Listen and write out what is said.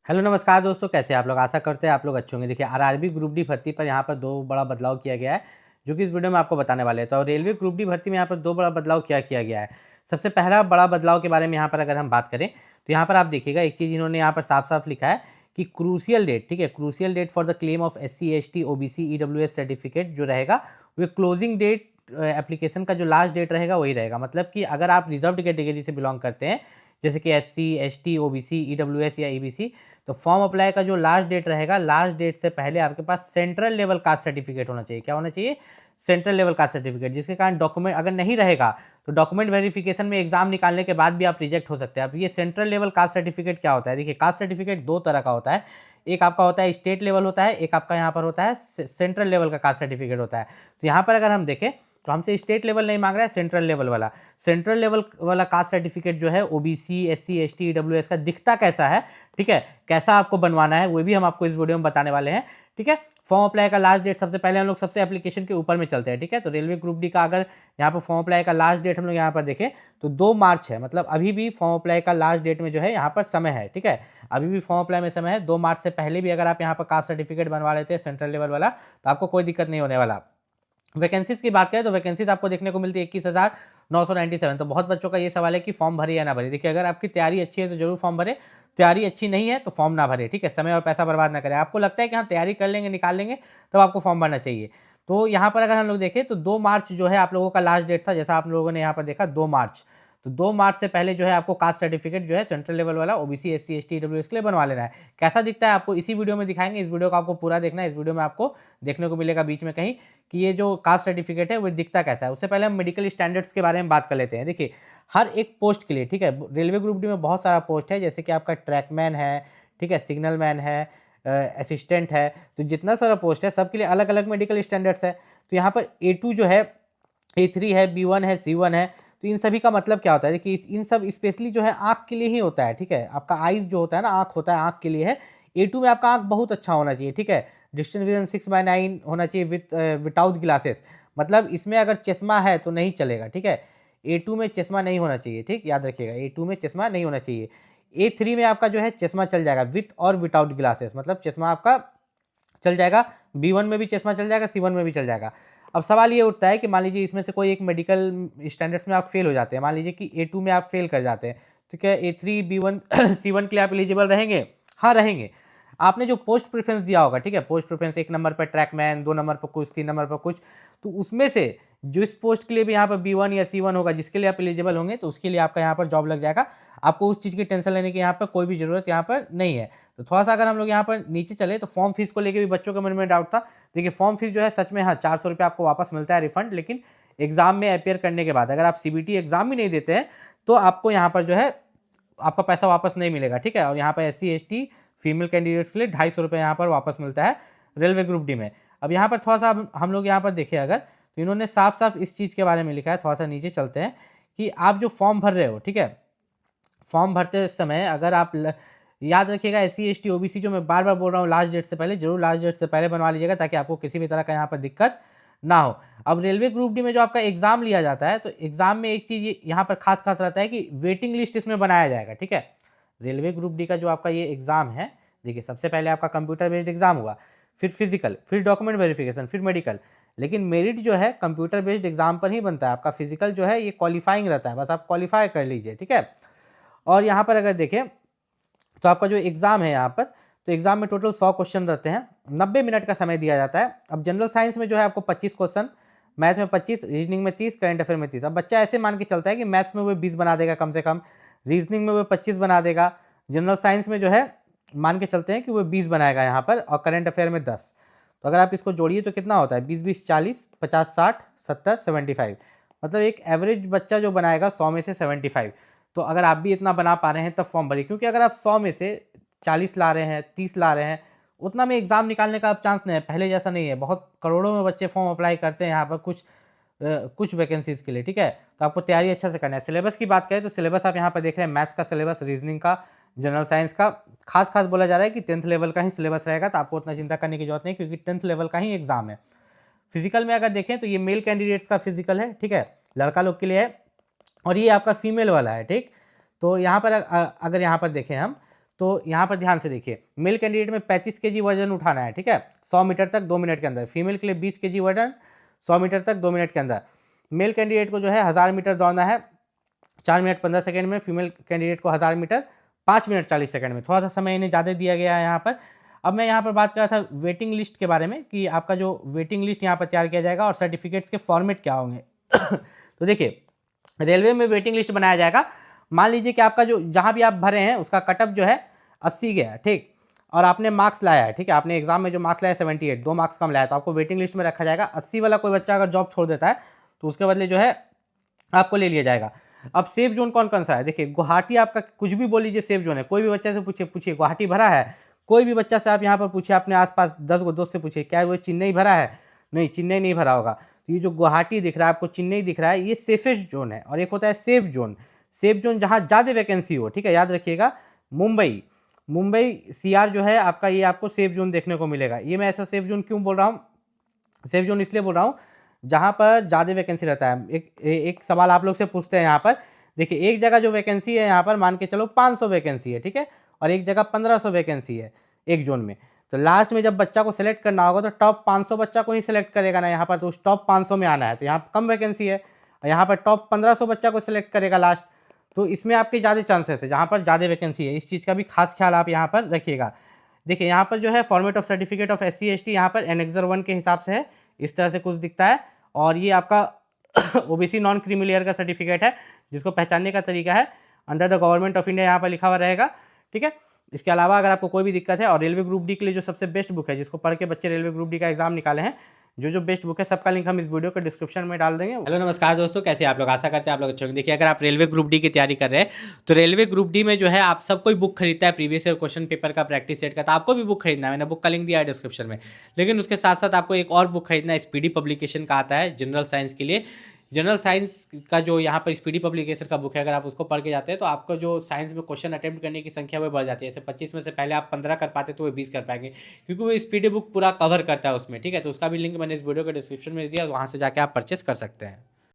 Hello नमस्कार दोस्तों, कैसे हैं आप लोग। आशा करते हैं आप लोग अच्छे होंगे। देखिए आरआरबी ग्रुप डी भर्ती पर यहाँ पर दो बड़ा बदलाव किया गया है, जो कि इस वीडियो में आपको बताने वाले हैं। तो रेलवे ग्रुप डी भर्ती में यहाँ पर दो बड़ा बदलाव क्या किया गया है। सबसे पहला बड़ा बदलाव के बारे में यहाँ पर अगर हम बात करें तो यहाँ पर आप देखिएगा एक चीज़ इन्होंने यहाँ पर साफ साफ लिखा है कि क्रूशियल डेट, ठीक है, crucial date for the claim of SC ST OBC EWS certificate जो रहेगा वो क्लोजिंग डेट एप्लीकेशन का जो लास्ट डेट रहेगा वही रहेगा। मतलब कि अगर आप रिजर्व्ड कैटेगरी से बिलोंग करते हैं जैसे कि SC ST OBC EWS या EBC, तो फॉर्म अप्लाई का जो लास्ट डेट रहेगा, लास्ट डेट से पहले आपके पास सेंट्रल लेवल कास्ट सर्टिफिकेट होना चाहिए। क्या होना चाहिए? सेंट्रल लेवल कास्ट सर्टिफिकेट, जिसके कारण डॉक्यूमेंट अगर नहीं रहेगा तो डॉक्यूमेंट वेरिफिकेशन में एग्जाम निकालने के बाद भी आप रिजेक्ट हो सकते हैं। अब ये सेंट्रल लेवल कास्ट सर्टिफिकेट क्या होता है? देखिए कास्ट सर्टिफिकेट दो तरह का होता है। एक आपका होता है स्टेट लेवल होता है, एक आपका यहाँ पर होता है सेंट्रल लेवल का कास्ट सर्टिफिकेट होता है। तो यहाँ पर अगर हम देखें तो हमसे स्टेट लेवल नहीं मांग रहा है, सेंट्रल लेवल वाला। सेंट्रल लेवल वाला कास्ट सर्टिफिकेट जो है OBC SC ST EWS का दिखता कैसा है, ठीक है, कैसा आपको बनवाना है वो भी हम आपको इस वीडियो में बताने वाले हैं। ठीक है, फॉर्म अप्लाई का लास्ट डेट सबसे पहले हम लोग सबसे एप्लीकेशन के ऊपर में चलते हैं। ठीक है, तो रेलवे ग्रुप डी का अगर यहाँ पर फॉर्म अप्लाई का लास्ट डेट हम लोग यहाँ पर देखें तो 2 मार्च है। मतलब अभी भी फॉर्म अप्लाई का लास्ट डेट में जो है यहाँ पर समय है। ठीक है, अभी भी फॉर्म अप्लाई में समय है। 2 मार्च से पहले भी अगर आप यहाँ पर कास्ट सर्टिफिकेट बनवा लेते हैं सेंट्रल लेवल वाला तो आपको कोई दिक्कत नहीं होने वाला। वैकेंसीज की बात करें तो वैकेंसीज आपको देखने को मिलती है 21,997। तो बहुत बच्चों का ये सवाल है कि फॉर्म भरे या ना भरे। देखिए अगर आपकी तैयारी अच्छी है तो जरूर फॉर्म भरे, तैयारी अच्छी नहीं है तो फॉर्म ना भरे। ठीक है, समय और पैसा बर्बाद ना करें। आपको लगता है कि हाँ तैयारी कर लेंगे निकाल लेंगे तब आपको फॉर्म भरना चाहिए। तो यहाँ पर अगर हम लोग देखें तो 2 मार्च जो है आप लोगों का लास्ट डेट था, जैसा आप लोगों ने यहाँ पर देखा 2 मार्च। तो 2 मार्च से पहले जो है आपको कास्ट सर्टिफिकेट जो है सेंट्रल लेवल वाला OBC SC ST EWS के लिए बनवा लेना है। कैसा दिखता है आपको इसी वीडियो में दिखाएंगे। इस वीडियो को आपको पूरा देखना है। इस वीडियो में आपको देखने को मिलेगा बीच में कहीं कि ये जो कास्ट सर्टिफिकेट है वो दिखता कैसा है। उससे पहले हम मेडिकल स्टैंडर्ड्स के बारे में बात कर लेते हैं। देखिए हर एक पोस्ट के लिए, ठीक है, रेलवे ग्रुप डी में बहुत सारा पोस्ट है, जैसे कि आपका ट्रैकमैन है, ठीक है, सिग्नल मैन है, असिस्टेंट है। तो जितना सारा पोस्ट है सबके लिए अलग अलग मेडिकल स्टैंडर्ड्स है। तो यहाँ पर A2 जो है, A3 है, B1 है, C1 है। तो इन सभी का मतलब क्या होता है कि इन सब स्पेशली जो है आँख के लिए ही होता है। ठीक है, आपका आइज जो होता है ना, आँख होता है, आँख के लिए है। A2 में आपका आँख बहुत अच्छा होना चाहिए। ठीक है, डिस्टेंस विजन 6/9 होना चाहिए विदाउट ग्लासेस। मतलब इसमें अगर चश्मा है तो नहीं चलेगा। ठीक है, A2 में चश्मा नहीं होना चाहिए। ठीक, याद रखिएगा A2 में चश्मा नहीं होना चाहिए। A3 में आपका जो है चश्मा चल जाएगा विथ और विदाउट ग्लासेस, मतलब चश्मा आपका चल जाएगा। B1 में भी चश्मा चल जाएगा, C1 में भी चल जाएगा। अब सवाल ये उठता है कि मान लीजिए इसमें से कोई एक मेडिकल स्टैंडर्ड्स में आप फेल हो जाते हैं। मान लीजिए कि A2 में आप फेल कर जाते हैं, तो क्या A3 B1 C1 के लिए आप एलिजिबल रहेंगे? हाँ रहेंगे। आपने जो पोस्ट प्रेफरेंस दिया होगा, ठीक है, पोस्ट प्रेफरेंस 1 नंबर पर ट्रैकमैन, 2 नंबर पर कुछ, 3 नंबर पर कुछ, तो उसमें से जो इस पोस्ट के लिए भी यहाँ पर B1 या C1 होगा जिसके लिए आप एलिजिबल होंगे तो उसके लिए आपका यहाँ पर जॉब लग जाएगा। आपको उस चीज़ की टेंशन लेने की यहाँ पर कोई भी ज़रूरत यहाँ पर नहीं है। तो थोड़ा सा अगर हम लोग यहाँ पर नीचे चले तो फॉर्म फीस को लेकर भी बच्चों के मन में डाउट था। देखिए फॉर्म फीस जो है सच में हाँ 400 रुपये आपको वापस मिलता है रिफंड, लेकिन एग्जाम में अपेयर करने के बाद अगर आप CBT एग्जाम भी नहीं देते हैं तो आपको यहाँ पर जो है आपका पैसा वापस नहीं मिलेगा। ठीक है, और यहाँ पर SC ST फीमेल कैंडिडेट्स के लिए 250 रुपये यहाँ पर वापस मिलता है रेलवे ग्रुप डी में। अब यहाँ पर थोड़ा सा हम लोग यहाँ पर देखें अगर तो इन्होंने साफ साफ इस चीज़ के बारे में लिखा है। थोड़ा सा नीचे चलते हैं कि आप जो फॉर्म भर रहे हो, ठीक है, फॉर्म भरते समय अगर आप याद रखिएगा SC ST OBC जो मैं बार बार बोल रहा हूँ लास्ट डेट से पहले, जरूर लास्ट डेट से पहले बनवा लीजिएगा ताकि आपको किसी भी तरह का यहाँ पर दिक्कत ना हो। अब रेलवे ग्रुप डी में जो आपका एग्जाम लिया जाता है तो एग्जाम में एक चीज़ यहाँ पर खास खास रहता है कि वेटिंग लिस्ट इसमें बनाया जाएगा। ठीक है, रेलवे ग्रुप डी का जो आपका ये एग्जाम है, देखिए सबसे पहले आपका कंप्यूटर बेस्ड एग्जाम हुआ, फिर फिजिकल, फिर डॉक्यूमेंट वेरिफिकेशन, फिर मेडिकल। लेकिन मेरिट जो है कंप्यूटर बेस्ड एग्जाम पर ही बनता है। आपका फिजिकल जो है ये क्वालिफाइंग रहता है, बस आप क्वालिफाई कर लीजिए। ठीक है, और यहाँ पर अगर देखें तो आपका जो एग्ज़ाम है यहाँ पर, तो एग्ज़ाम में टोटल 100 क्वेश्चन रहते हैं, 90 मिनट का समय दिया जाता है। अब जनरल साइंस में जो है आपको 25 क्वेश्चन, मैथ में 25, रीजनिंग में 30, करंट अफेयर में 30। अब बच्चा ऐसे मान के चलता है कि मैथ्स में वो 20 बना देगा कम से कम, रीजनिंग में वो 25 बना देगा, जनरल साइंस में जो है मान के चलते हैं कि वो 20 बनाएगा यहाँ पर, और करंट अफेयर में 10। तो अगर आप इसको जोड़िए तो कितना होता है 20-20 40, 50-60, 70, 75। मतलब एक एवरेज बच्चा जो बनाएगा 100 में से 75। तो अगर आप भी इतना बना पा रहे हैं तब फॉर्म भरिए, क्योंकि अगर आप 100 में से 40 ला रहे हैं, 30 ला रहे हैं, उतना में एग्ज़ाम निकालने का अब चांस नहीं है, पहले जैसा नहीं है। बहुत करोड़ों में बच्चे फॉर्म अप्लाई करते हैं यहाँ पर कुछ वैकेंसीज़ के लिए। ठीक है, तो आपको तैयारी अच्छा से करना है। सिलेबस की बात करें तो सिलेबस आप यहाँ पर देख रहे हैं, मैथ्स का सिलेबस, रीजनिंग का, जनरल साइंस का। खास बोला जा रहा है कि 10th लेवल का ही सिलेबस रहेगा, तो आपको उतना चिंता करने की जरूरत नहीं, क्योंकि 10th लेवल का ही एग्जाम है। फिजिकल में अगर देखें तो ये मेल कैंडिडेट्स का फिजिकल है, ठीक है, लड़का लोग के लिए है, और ये आपका फीमेल वाला है। ठीक, तो यहाँ पर अगर यहाँ पर देखें हम तो यहाँ पर ध्यान से देखिए, मेल कैंडिडेट में 35 केजी वजन उठाना है, ठीक है, 100 मीटर तक 2 मिनट के अंदर। फीमेल के लिए 20 केजी वजन 100 मीटर तक 2 मिनट के अंदर। मेल कैंडिडेट को जो है 1000 मीटर दौड़ना है 4 मिनट 15 सेकंड में, फीमेल कैंडिडेट को 1000 मीटर 5 मिनट 40 सेकंड में। थोड़ा सा समय इन्हें ज़्यादा दिया गया है यहाँ पर। अब मैं यहाँ पर बात कर रहा था वेटिंग लिस्ट के बारे में कि आपका जो वेटिंग लिस्ट यहाँ पर तैयार किया जाएगा और सर्टिफिकेट्स के फॉर्मेट क्या होंगे। तो देखिए, रेलवे में वेटिंग लिस्ट बनाया जाएगा। मान लीजिए कि आपका जो जहाँ भी आप भरे हैं उसका कटअप जो है 80 गया है, ठीक, और आपने मार्क्स लाया है, ठीक है, आपने एग्जाम में जो मार्क्स लाया 78, 2 मार्क्स कम लाया, तो आपको वेटिंग लिस्ट में रखा जाएगा। 80 वाला कोई बच्चा अगर जॉब छोड़ देता है तो उसके बदले जो है आपको ले लिया जाएगा। अब सेफ जोन कौन कौन सा है, देखिए गुवाहाटी आपका कुछ भी बोल लीजिए सेफ जोन है। कोई भी बच्चे से पूछिए गुवाहाटी भरा है, कोई भी बच्चा से आप यहाँ पर पूछिए, अपने आसपास 10 गो दोस्त से पूछिए क्या वो चेन्नई भरा है, नहीं चेन्नई नहीं भरा होगा। तो ये जो गुवाहाटी दिख रहा है आपको, चेन्नई दिख रहा है, ये सेफेस्ट जोन है। और एक होता है सेफ जोन, सेफ जोन जहाँ ज़्यादा वैकेंसी हो, ठीक है, याद रखिएगा। मुंबई CR जो है आपका, ये आपको सेफ जोन देखने को मिलेगा। ये मैं ऐसा सेफ जोन क्यों बोल रहा हूँ, सेफ जोन इसलिए बोल रहा हूँ जहाँ पर ज़्यादा वैकेंसी रहता है। एक सवाल आप लोग से पूछते हैं यहाँ पर, देखिए एक जगह जो वैकेंसी है यहाँ पर मान के चलो 500 वैकेंसी है, ठीक है, और एक जगह 1500 वैकेंसी है एक जोन में। तो लास्ट में जब बच्चा को सेलेक्ट करना होगा तो टॉप 500 बच्चा को ही सिलेक्ट करेगा ना यहाँ पर, तो उस टॉप 500 में आना है। तो यहाँ कम वैकेंसी है, और यहाँ पर टॉप 1500 बच्चा को सिलेक्ट करेगा लास्ट, तो इसमें आपके ज़्यादा चांसेस है जहाँ पर ज़्यादा वैकेंसी है। इस चीज़ का भी खास ख्याल आप यहाँ पर रखिएगा। देखिए यहाँ पर जो है format of certificate of SC ST यहाँ पर एनेक्सर 1 के हिसाब से है, इस तरह से कुछ दिखता है। और ये आपका OBC नॉन क्रीमी लेयर का सर्टिफिकेट है, जिसको पहचानने का तरीका है under the government of India यहाँ पर लिखा हुआ रहेगा, ठीक है। इसके अलावा अगर आपको कोई भी दिक्कत है, और रेलवे ग्रुप डी के लिए जो सबसे बेस्ट बुक है, जिसको पढ़ के बच्चे रेलवे ग्रुप डी का एग्जाम निकाले हैं, जो बेस्ट बुक है, सबका लिंक हम इस वीडियो के डिस्क्रिप्शन में डाल देंगे। हेलो नमस्कार दोस्तों, कैसे आप लोग, आशा करते हैं आप लोग अच्छे होंगे। देखिए अगर आप रेलवे ग्रुप डी की तैयारी कर रहे हैं तो रेलवे ग्रुप डी में जो है आप सब कोई बुक खरीदता है प्रीवियस ईयर क्वेश्चन पेपर का प्रैक्टिस सेट का, तो आपको भी बुक खरीदना है, मैंने बुक का लिंक दिया है डिस्क्रिप्शन में। लेकिन उसके साथ साथ आपको एक और बुक खरीदना है, स्पीडी पब्लिकेशन का आता है जनरल साइंस के लिए। जनरल साइंस का जो यहाँ पर स्पीडी पब्लिकेशन का बुक है, अगर आप उसको पढ़ के जाते हैं तो आपको जो साइंस में क्वेश्चन अटेम्प्ट करने की संख्या वो बढ़ जाती है। जैसे 25 में से पहले आप 15 कर पाते तो वो 20 कर पाएंगे, क्योंकि वो स्पीडी बुक पूरा कवर करता है उसमें, ठीक है। तो उसका भी लिंक मैंने इस वीडियो के डिस्क्रिप्शन में दिया, वहाँ से जाके आप परचेस कर सकते हैं।